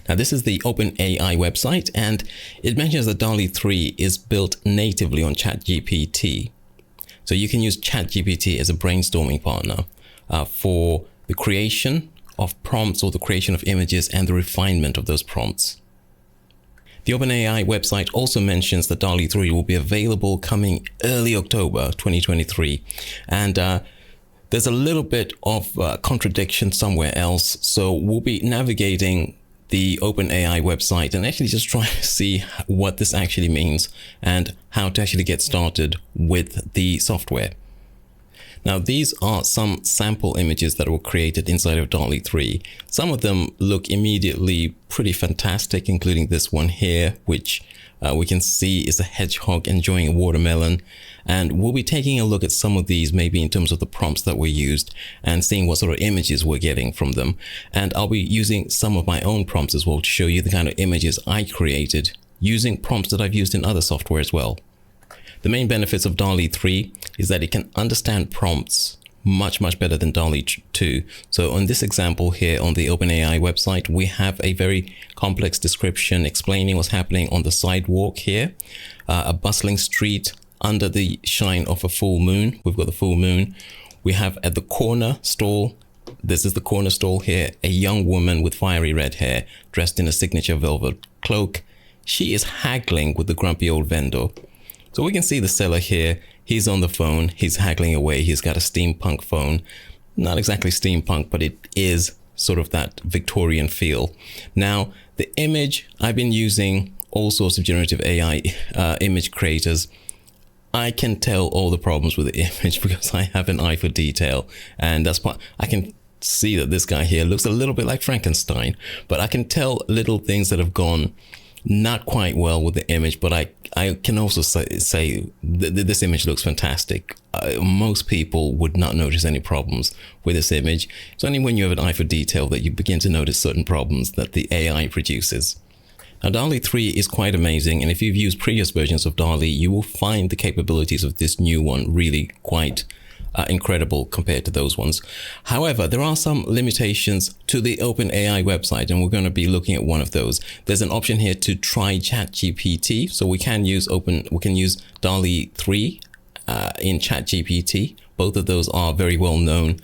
Now, this is the OpenAI website, and it mentions that Dall-E 3 is built natively on ChatGPT. So you can use ChatGPT as a brainstorming partner for the creation of prompts or the creation of images and the refinement of those prompts. The OpenAI website also mentions that Dall-E 3 will be available coming early October 2023. And there's a little bit of contradiction somewhere else. So we'll be navigating the OpenAI website and actually just try to see what this actually means and how to actually get started with the software. Now, these are some sample images that were created inside of Dall-E 3. Some of them look immediately pretty fantastic, including this one here, which we can see is a hedgehog enjoying a watermelon. And we'll be taking a look at some of these, maybe in terms of the prompts that were used and seeing what sort of images we're getting from them. And I'll be using some of my own prompts as well to show you the kind of images I created using prompts that I've used in other software as well. The main benefits of Dall-E 3 is that it can understand prompts much better than Dall-E 2. So on this example here on the OpenAI website, we have a very complex description explaining what's happening on the sidewalk here, a bustling street under the shine of a full moon. We've got the full moon. We have at the corner stall, this is the corner stall here, a young woman with fiery red hair dressed in a signature velvet cloak. She is haggling with the grumpy old vendor. So we can see the seller here. He's on the phone. He's haggling away. He's got a steampunk phone. Not exactly steampunk, but it is sort of that Victorian feel. Now, the image, I've been using all sorts of generative AI image creators. I can tell all the problems with the image because I have an eye for detail. And that's why I can see that this guy here looks a little bit like Frankenstein. But I can tell little things that have gone not quite well with the image, but I can also say this image looks fantastic. Most people would not notice any problems with this image. It's only when you have an eye for detail that you begin to notice certain problems that the AI produces. Now, Dall-E 3 is quite amazing, and if you've used previous versions of Dall-E, you will find the capabilities of this new one really quite incredible compared to those ones. However, there are some limitations to the OpenAI website, and we're going to be looking at one of those. There's an option here to try ChatGPT, so we can use Dall-E 3 in ChatGPT. Both of those are very well-known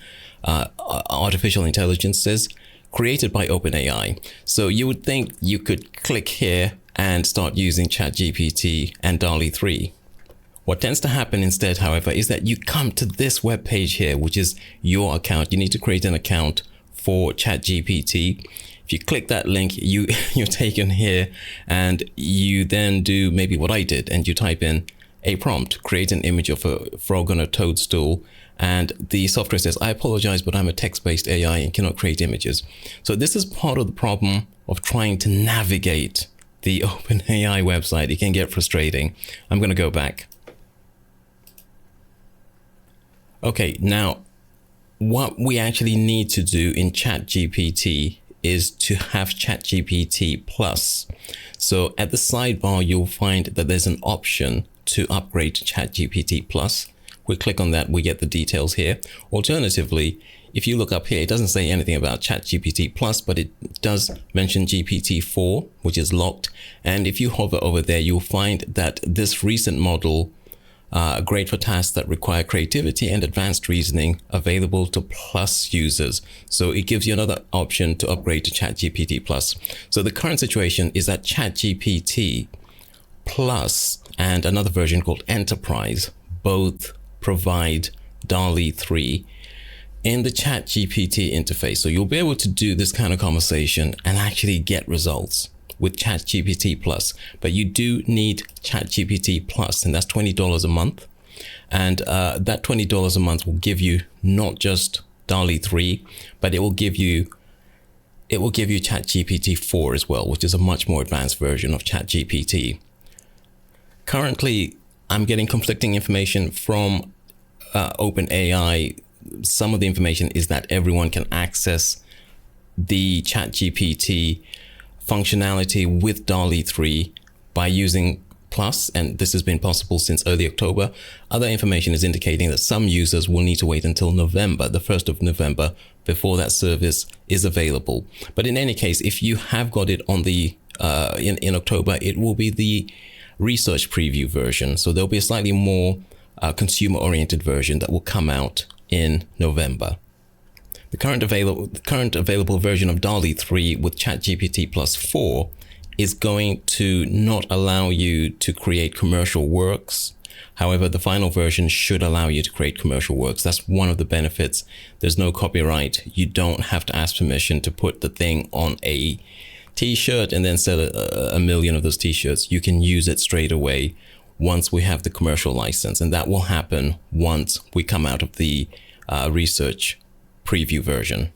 artificial intelligences created by OpenAI. So you would think you could click here and start using ChatGPT and Dall-E 3. What tends to happen instead, however, is that you come to this web page here, which is your account. You need to create an account for ChatGPT. If you click that link, you're taken here, and you then do maybe what I did, and you type in a prompt, create an image of a frog on a toadstool, and the software says, I apologize, but I'm a text-based AI and cannot create images. So this is part of the problem of trying to navigate the OpenAI website. It can get frustrating. I'm going to go back. Okay, now what we actually need to do in ChatGPT is to have ChatGPT Plus. So at the sidebar, you'll find that there's an option to upgrade to ChatGPT Plus. We click on that, we get the details here. Alternatively, if you look up here, it doesn't say anything about ChatGPT Plus, but it does mention GPT-4, which is locked. And if you hover over there, you'll find that this recent model, great for tasks that require creativity and advanced reasoning, available to Plus users. So it gives you another option to upgrade to ChatGPT Plus. So the current situation is that ChatGPT Plus and another version called Enterprise both provide Dall-E 3 in the ChatGPT interface. So you'll be able to do this kind of conversation and actually get results with ChatGPT Plus, but you do need ChatGPT Plus, and that's $20 a month. And that $20 a month will give you not just Dall-E 3, but it will give you ChatGPT 4 as well, which is a much more advanced version of ChatGPT. Currently, I'm getting conflicting information from OpenAI. Some of the information is that everyone can access the ChatGPT functionality with Dall-E 3 by using Plus, and this has been possible since early October. Other information is indicating that some users will need to wait until November, the 1st of November, before that service is available. But in any case, if you have got it on the in October, it will be the research preview version. So there'll be a slightly more consumer-oriented version that will come out in November. The current available version of Dall-E 3 with ChatGPT plus 4 is going to not allow you to create commercial works. However, the final version should allow you to create commercial works. That's one of the benefits. There's no copyright. You don't have to ask permission to put the thing on a t-shirt and then sell a million of those t-shirts. You can use it straight away once we have the commercial license, and that will happen once we come out of the research preview version.